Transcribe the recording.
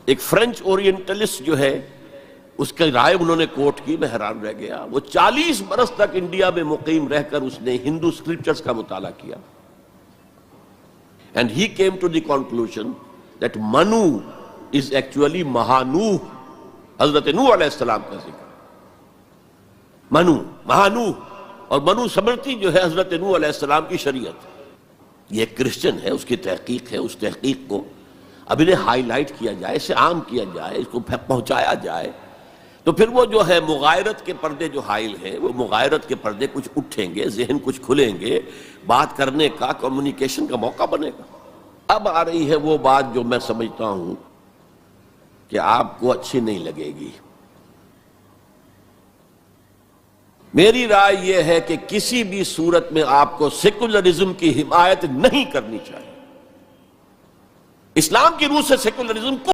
ایک French orientalist جو ہے اس کی رائے انہوں نے کوٹ کی، میں حیران رہ گیا. وہ 40 برس تک انڈیا میں مقیم رہ کر اس نے ہندو اسکرپچرز کا مطالعہ کیا. And he came to the conclusion that Manu is actually Mahanooh. حضرت نوح علیہ السلام کا ذکر منو مہانوح، اور منو سمرتی جو ہے حضرت نوح علیہ السلام کی شریعت. یہ ایک کرسچن ہے، اس کی تحقیق ہے. اس تحقیق کو اب انہیں ہائی لائٹ کیا جائے، اسے عام کیا جائے، اس کو پہنچایا جائے، تو پھر وہ جو ہے مغایرت کے پردے جو حائل ہیں، وہ مغایرت کے پردے کچھ اٹھیں گے، ذہن کچھ کھلیں گے، بات کرنے کا، کمیونیکیشن کا موقع بنے گا. اب آ رہی ہے وہ بات جو میں سمجھتا ہوں کہ آپ کو اچھی نہیں لگے گی. میری رائے یہ ہے کہ کسی بھی صورت میں آپ کو سیکولرزم کی حمایت نہیں کرنی چاہیے. اسلام کی روح سے سیکولرزم کو